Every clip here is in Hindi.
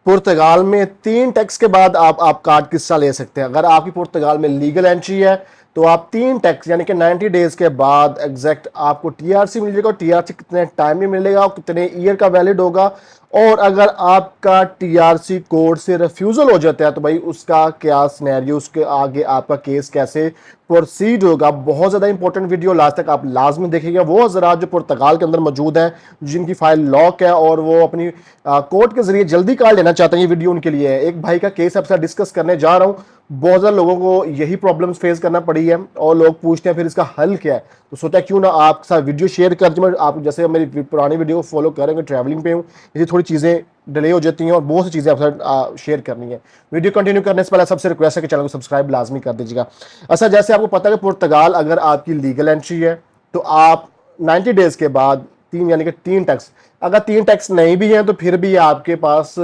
पुर्तगाल में 3 टैक्स के बाद आप कार्ड किस ले सकते हैं। अगर आपकी पुर्तगाल में लीगल एंट्री है तो आप 3 टैक्स यानी कि 90 डेज के बाद एग्जैक्ट आपको टीआरसी मिल जाएगा। टीआरसी कितने टाइम में मिलेगा और कितने ईयर का वैलिड होगा। और अगर आपका टीआरसी कोर्ट से रिफ्यूजल हो जाता है तो भाई उसका क्या सिनेरियो, उसके आगे आपका केस कैसे प्रोसीड होगा। बहुत ज़्यादा इंपॉर्टेंट वीडियो, लास्ट तक आप लाजमी देखिएगा। वो हजरात जो पुर्तगाल के अंदर मौजूद हैं, जिनकी फाइल लॉक है और वो अपनी कोर्ट के जरिए जल्दी कार्ड लेना चाहते हैं, ये वीडियो उनके लिए है। एक भाई का केस आपसे डिस्कस करने जा रहा हूँ। बहुत ज़्यादा लोगों को यही प्रॉब्लम्स फेस करना पड़ी है और लोग पूछते हैं फिर इसका हल क्या है। तो सोचा क्यों ना आपके साथ वीडियो शेयर कर दूं। आप जैसे मेरी पुरानी वीडियो को फॉलो करेंगे, ट्रैवलिंग पे हूँ, ये थोड़ी चीज़ें डिले हो जाती हैं और बहुत सी चीज़ें आपके साथ शेयर करनी है। वीडियो कंटिन्यू करने से पहले सबसे रिक्वेस्ट है कि चैनल को सब्सक्राइब लाजमी कर दीजिएगा। अच्छा, जैसे आपको पता है कि पुर्तगाल अगर आपकी लीगल एंट्री है तो आप 90 डेज के बाद तीन यानी कि 3 टैक्स, अगर 3 टैक्स नहीं भी हैं तो फिर भी आपके पास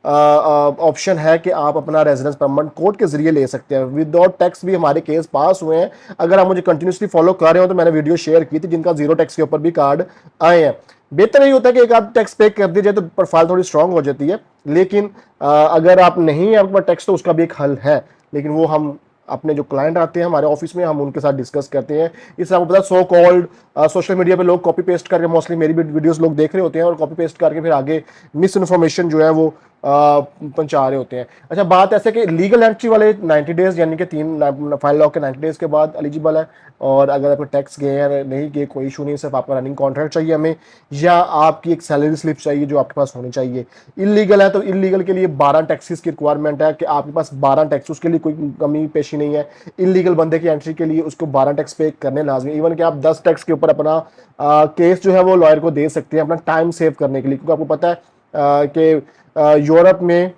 ऑप्शन है कि आप अपना रेजिडेंस परमानेंट कोर्ट के जरिए ले सकते हैं। विदाउट टैक्स भी हमारे केस पास हुए हैं। अगर आप मुझे कंटिन्यूसली फॉलो कर रहे हो तो मैंने वीडियो शेयर की थी जिनका 0 टैक्स के ऊपर भी कार्ड आए हैं। बेहतर यही होता है कि एक आप टैक्स पे कर दीजिए तो प्रोफाइल थोड़ी स्ट्रांग हो जाती है। लेकिन अगर आप नहीं है आपके पास टैक्स तो उसका भी एक हल है, लेकिन वो हम अपने जो क्लाइंट आते हैं हमारे ऑफिस में हम उनके साथ डिस्कस करते हैं। इससे आपको पता है सो कॉल्ड सोशल मीडिया पे लोग कॉपी पेस्ट करके, मोस्टली मेरी भी वीडियोस लोग देख रहे होते हैं और कॉपी पेस्ट करके फिर आगे मिस इन्फॉर्मेशन जो है वो पहुंचा रहे होते हैं। अच्छा, बात ऐसे कि लीगल एंट्री वाले 90 डेज यानी कि 3 फाइल लॉक के 90 डेज के बाद एलिजिबल है। और अगर आपको टैक्स गए या नहीं गए कोई इशू नहीं, सिर्फ आपका रनिंग कॉन्ट्रैक्ट चाहिए हमें, या आपकी एक सैलरी स्लिप चाहिए जो आपके पास होनी चाहिए। इलीगल है तो इलीगल के लिए 12 टैक्सेस की रिक्वायरमेंट है कि आपके पास 12 टैक्स, उसके लिए कोई कमी पेशी नहीं है। इलीगल बंदे की एंट्री के लिए उसको 12 टैक्स पे करने लाजमी। इवन कि आप 10 टैक्स के ऊपर अपना केस जो है वो लॉयर को दे सकते हैं अपना टाइम सेव करने के लिए, क्योंकि आपको पता है कि यूरोप में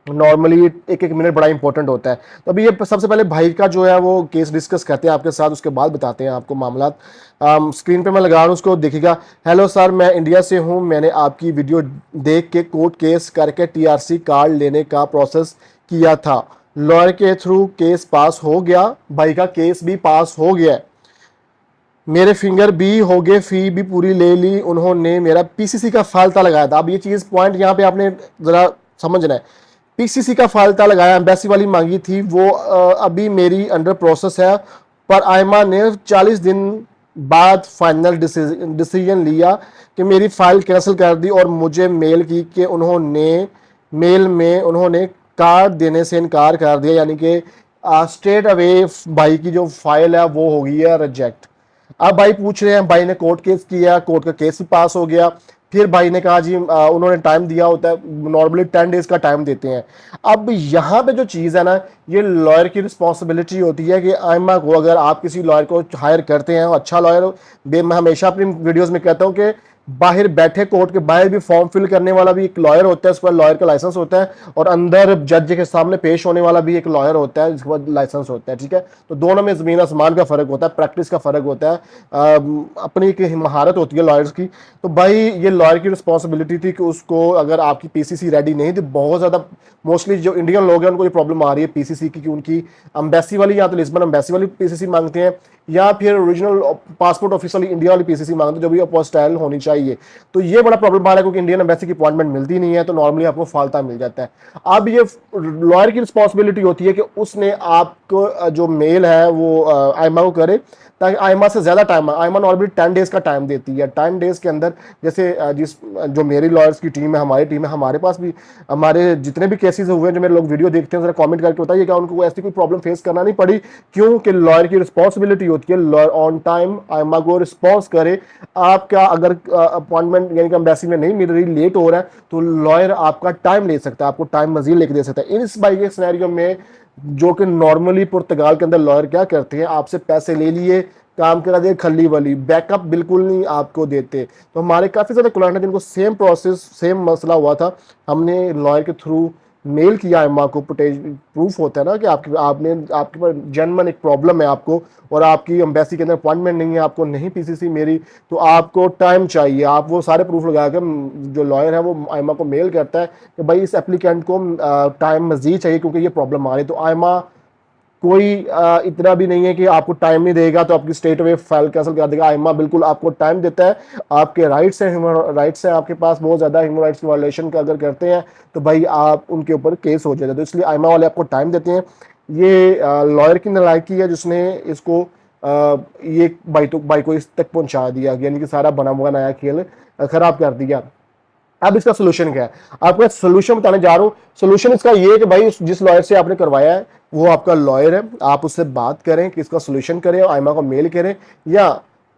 नॉर्मली एक एक मिनट बड़ा इंपॉर्टेंट होता है। तो अभी ये सबसे पहले भाई का जो है वो केस डिस्कस करते हैं आपके साथ, उसके बाद बताते हैं आपको मामला। स्क्रीन पे मैं लगा रहा हूँ, उसको देखिएगा। हेलो सर, मैं इंडिया से हूँ। मैंने आपकी वीडियो देख के कोर्ट केस करके टीआरसी कार्ड लेने का प्रोसेस किया था। लॉयर के थ्रू केस पास हो गया। भाई का केस भी पास हो गया है। मेरे फिंगर भी हो गए, फी भी पूरी ले ली। उन्होंने मेरा पीसीसी का फालता लगाया था। अब ये चीज़ पॉइंट यहाँ पे आपने ज़रा समझना है। पीसीसी का फालता लगाया, एम्बेसी वाली मांगी थी, वो अभी मेरी अंडर प्रोसेस है। पर आयमा ने 40 दिन बाद फाइनल डिसीजन लिया कि मेरी फाइल कैंसिल कर दी और मुझे मेल की कि मेल में उन्होंने कार्ड देने से इनकार कर दिया। यानी कि स्ट्रेट अवे भाई की जो फाइल है वो हो गई है रिजेक्ट। अब भाई पूछ रहे हैं, भाई ने कोर्ट केस किया, कोर्ट का केस भी पास हो गया। फिर भाई ने कहा जी उन्होंने टाइम दिया होता है, नॉर्मली 10 डेज का टाइम देते हैं। अब यहाँ पे जो चीज़ है ना, ये लॉयर की रिस्पॉन्सिबिलिटी होती है कि आइमा को, अगर आप किसी लॉयर को हायर करते हैं, अच्छा लॉयर, मैं हमेशा अपनी वीडियोज़ में कहता हूँ कि बाहर बैठे कोर्ट के बाहर भी फॉर्म फिल करने वाला भी एक लॉयर होता है, उसके बाद लॉयर का लाइसेंस होता है, और अंदर जज के सामने पेश होने वाला भी एक लॉयर होता है जिसके बाद लाइसेंस होता है। ठीक है, तो दोनों में जमीन आसमान का फर्क होता है, प्रैक्टिस का फर्क होता है, अपनी एक महारत होती है लॉयर्स की। तो भाई ये लॉयर की रिस्पॉन्सिबिलिटी थी कि उसको, अगर आपकी पीसीसी रेडी नहीं थी, बहुत ज़्यादा मोस्टली जो इंडियन लोग हैं उनको ये प्रॉब्लम आ रही है पीसीसी की, कि उनकी अम्बेसी वाली, या तो लिस्बन अम्बेसी वाली पीसीसी मांगते हैं या फिर ओरिजिनल पासपोर्ट ऑफिस वाली इंडिया वाली पीसीसी मांगते हैं जो भी अपोस्टाइल होनी चाहिए। तो ये बड़ा प्रॉब्लम आ रहा है क्योंकि इंडियन एम्बेसी की अपॉइंटमेंट मिलती नहीं है, तो नॉर्मली आपको फालता मिल जाता है। अब ये लॉयर की रिस्पॉन्सिबिलिटी होती है कि उसने आपको जो मेल है वो आयमा को करे, ताकि आयमा से ज़्यादा टाइम, आयमा नॉर्मली 10 डेज का टाइम देती है। 10 डेज के अंदर, जैसे जो मेरी लॉयर्स की टीम है, हमारी टीम है, हमारे पास भी हमारे जितने भी केसेस हुए हैं, जो मेरे लोग वीडियो देखते हैं, जरा कमेंट करके बताइए क्या उनको ऐसी कोई प्रॉब्लम फेस करना नहीं पड़ी। क्योंकि लॉयर की रिस्पॉन्सिबिलिटी होती है लॉयर ऑन टाइम आयमा को रिस्पॉन्स करे। आपका अगर अपॉइंटमेंट यानी कि एम्बेसी में नहीं मिल रही, लेट हो रहा है, तो लॉयर आपका टाइम ले सकता है, आपको टाइम मजीद लेके दे सकता है। इस बाई के सिनेरियो में जो कि नॉर्मली पुर्तगाल के अंदर लॉयर क्या करते हैं, आपसे पैसे ले लिए, काम करा दिए, खली वाली बैकअप बिल्कुल नहीं आपको देते। तो हमारे काफ़ी सारे क्लाइंट हैं जिनको सेम प्रोसेस, सेम मसला हुआ था। हमने लॉयर के थ्रू मेल किया एम्मा को, प्रूफ होता है ना कि आपके पास जेन्युइन एक प्रॉब्लम है आपको, और आपकी एम्बेसी के अंदर अपॉइंटमेंट नहीं है, आपको नहीं पीसीसी मेरी, तो आपको टाइम चाहिए। आप वो सारे प्रूफ लगा कर, जो लॉयर है वो आयमा को मेल करता है कि भाई इस एप्लीकेंट को टाइम मजीद चाहिए क्योंकि ये प्रॉब्लम आ रही है। तो आयमा कोई इतना भी नहीं है कि आपको टाइम नहीं देगा तो आपकी स्टेट अवे फाइल कैंसिल कर देगा। आईमा बिल्कुल आपको टाइम देता है, आपके राइट्स हैं, ह्यूमन राइट्स हैं आपके पास बहुत ज़्यादा, ह्यूमन राइट्स की वायलेशन का अगर करते हैं तो भाई आप उनके ऊपर केस हो जाता है। तो इसलिए आईमा वाले आपको टाइम देते हैं। ये लॉयर की नालायकी है जिसने इसको ये बाई को इस तक पहुंचा दिया, यानी कि सारा बना हुआ नया खेल खराब कर दिया। अब इसका सोल्यूशन क्या है, आपको सोल्यूशन बताने जा रहा हूं। सोल्यूशन इसका ये है कि भाई जिस लॉयर से आपने करवाया है वो आपका लॉयर है, आप उससे बात करें कि इसका सोल्यूशन करें और आईमा को मेल करें, या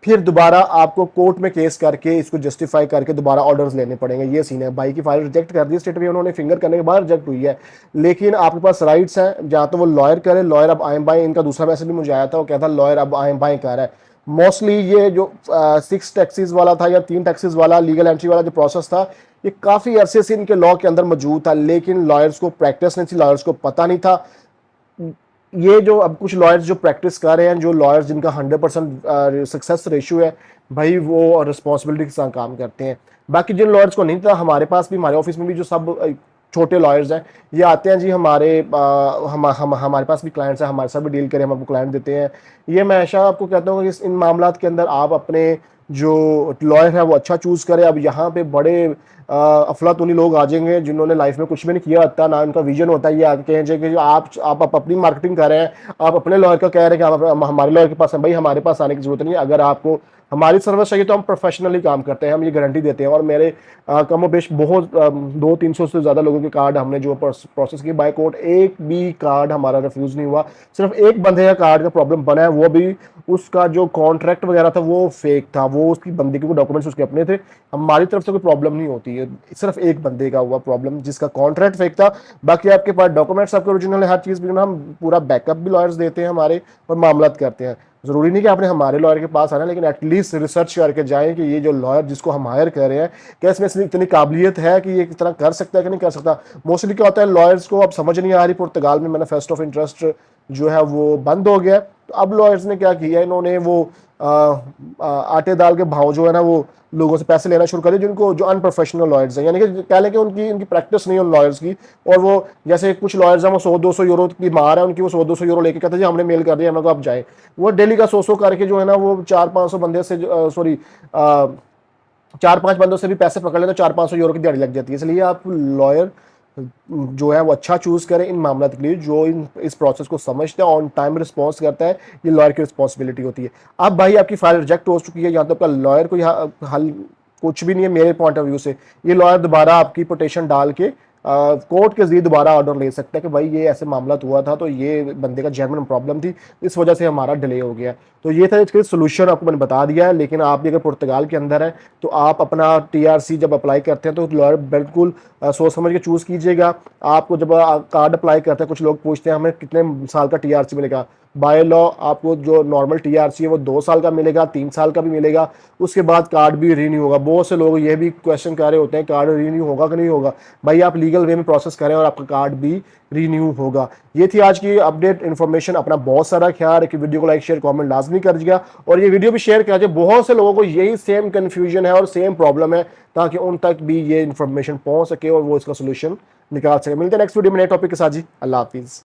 फिर दोबारा आपको कोर्ट में केस करके इसको जस्टिफाई करके दोबारा ऑर्डर्स लेने पड़ेंगे। ये सीन है। भाई की फाइल रिजेक्ट कर दी स्टेट में, उन्होंने फिंगर करने के बाद रिजेक्ट हुई है, लेकिन आपके पास राइट्स हैं। जहां तो वो लॉयर करे, लॉयर अब आए बाएं, इनका दूसरा मैसेज भी मुझे आया था, वो कहता लॉयर अब आए बाएं कर रहा है। मोस्टली ये जो 6 टैक्सीज वाला था या 3 टैक्सीज वाला लीगल एंट्री वाला जो प्रोसेस था, ये काफ़ी अरसे से इनके लॉ के अंदर मौजूद था, लेकिन लॉयर्स को प्रैक्टिस नहीं थी, लॉयर्स को पता नहीं था। ये जो अब कुछ लॉयर्स जो प्रैक्टिस कर रहे हैं, जो लॉयर्स जिनका 100% सक्सेस रेशियो है, भाई वो रिस्पॉन्सिबिलिटी के साथ काम करते हैं। बाकी जिन लॉयर्स को नहीं था, हमारे पास भी, हमारे ऑफिस में भी जो सब छोटे लॉयर्स हैं, ये आते हैं जी हमारे हमारे पास भी क्लाइंट्स हैं, हमारे साथ भी डील करें, हम आपको क्लाइंट देते हैं। ये मैं हमेशा आपको कहता हूँ कि इन मामलों के अंदर आप अपने जो लॉयर है वो अच्छा चूज करें। अब यहाँ पे बड़े अफलातूनी लोग आ जाएंगे जिन्होंने लाइफ में कुछ भी नहीं किया होता, ना उनका विजन होता है। ये आके कहें कि आप अपनी मार्केटिंग कर रहे हैं, आप अपने लॉयर का कह रहे हैं कि आप हमारे लॉयर के पास हैं। भाई हमारे पास आने की जरूरत नहीं है। अगर आपको हमारी सर्विस चाहिए तो हम प्रोफेशनली काम करते हैं, हम ये गारंटी देते हैं। और मेरे कमो बेश बहुत 200-300 से ज़्यादा लोगों के कार्ड हमने जो प्रोसेस की बाय कोर्ट, एक भी कार्ड हमारा रिफ्यूज़ नहीं हुआ। सिर्फ एक बंदे का कार्ड का प्रॉब्लम बना है, वो भी उसका जो कॉन्ट्रैक्ट वगैरह था वो फेक था, वो उसकी बंदे के डॉक्यूमेंट्स उसके अपने थे, हमारी तरफ से कोई प्रॉब्लम नहीं होती है। सिर्फ एक बंदे का हुआ प्रॉब्लम जिसका कॉन्ट्रैक्ट फेक था। बाकी आपके पास डॉक्यूमेंट्स आपके ओरिजिनल है, हर चीज़ भी, हम पूरा बैकअप भी लॉयर्स देते हैं हमारे, और मामलात करते हैं। जरूरी नहीं कि आपने हमारे लॉयर के पास आना, लेकिन एटलीस्ट रिसर्च करके जाएं कि ये जो लॉयर जिसको हम हायर कर रहे हैं, क्या इसमें इतनी काबिलियत है कि ये किस तरह कर सकता है कि नहीं कर सकता। मोस्टली क्या होता है, लॉयर्स को अब समझ नहीं आ रही, पुर्तगाल में मैनिफेस्टो ऑफ इंटरेस्ट जो है वो बंद हो गया। तो अब लॉयर्स ने क्या किया, इन्होंने वो आटे दाल के भाव जो है ना, वो लोगों से पैसे लेना शुरू कर दिए, जिनको जो अनप्रोफेशनल लॉयर्स हैं, यानी कि कह लें कि उनकी प्रैक्टिस नहीं है उन लॉयर्स की। और वो जैसे कुछ लॉयर्स हैं वो 100-200 यूरो की मार है उनकी, वो 100-200 यूरो लेके कहते हैं जी हमने मेल कर दिया, हम लोग अब जाए। वो डेली का 100 करके जो है ना, वो 400-500 बंदे से, सॉरी 4-5 बंदों से भी पैसे पकड़ ले तो 400-500 यूरो की दिहाड़ी लग जाती है। इसलिए आप लॉयर जो है वो अच्छा चूज करें इन मामलों के लिए, जो इस प्रोसेस को समझते हैं, ऑन टाइम रिस्पॉन्स करता है। ये लॉयर की रिस्पॉन्सिबिलिटी होती है। अब भाई आपकी फाइल रिजेक्ट हो चुकी है, या तो आपका लॉयर को हल कुछ भी नहीं है मेरे पॉइंट ऑफ व्यू से। ये लॉयर दोबारा आपकी पिटीशन डाल के कोर्ट के जरिए दोबारा ऑर्डर ले सकता है कि भाई ये ऐसे मामला हुआ था, तो ये बंदे का जेन्युइन प्रॉब्लम थी, इस वजह से हमारा डिले हो गया। तो ये था इसका सोल्यूशन, आपको मैंने बता दिया है। लेकिन आप भी अगर पुर्तगाल के अंदर है तो आप अपना टीआरसी जब अप्लाई करते हैं तो लॉयर बिल्कुल सोच समझ के चूज कीजिएगा। आपको जब कार्ड अप्लाई करते हैं, कुछ लोग पूछते हैं हमें कितने साल का टीआरसी मिलेगा। बाय लॉ आपको जो नॉर्मल टीआरसी है वो 2 साल का मिलेगा, 3 साल का भी मिलेगा, उसके बाद कार्ड भी रीन्यू होगा। बहुत से लोग ये भी क्वेश्चन कर रहे होते हैं कार्ड रीन्यू होगा कि नहीं होगा। भाई आप लीगल वे में प्रोसेस करें और आपका कार्ड भी रीन्यू होगा। ये थी आज की अपडेट इन्फॉर्मेशन। अपना बहुत सारा ख्याल रखिए, वीडियो को लाइक शेयर कमेंट लाजमी करिएगा, और ये वीडियो भी शेयर कीजिए। बहुत से लोगों को यही सेम कन्फ्यूजन है और सेम प्रॉब्लम है, ताकि उन तक भी ये इन्फॉर्मेशन पहुंच सके और वो इसका सोल्यूशन निकाल सके। मिलते हैं नेक्स्ट वीडियो में नए टॉपिक के साथ जी। अल्लाह हाफिज़।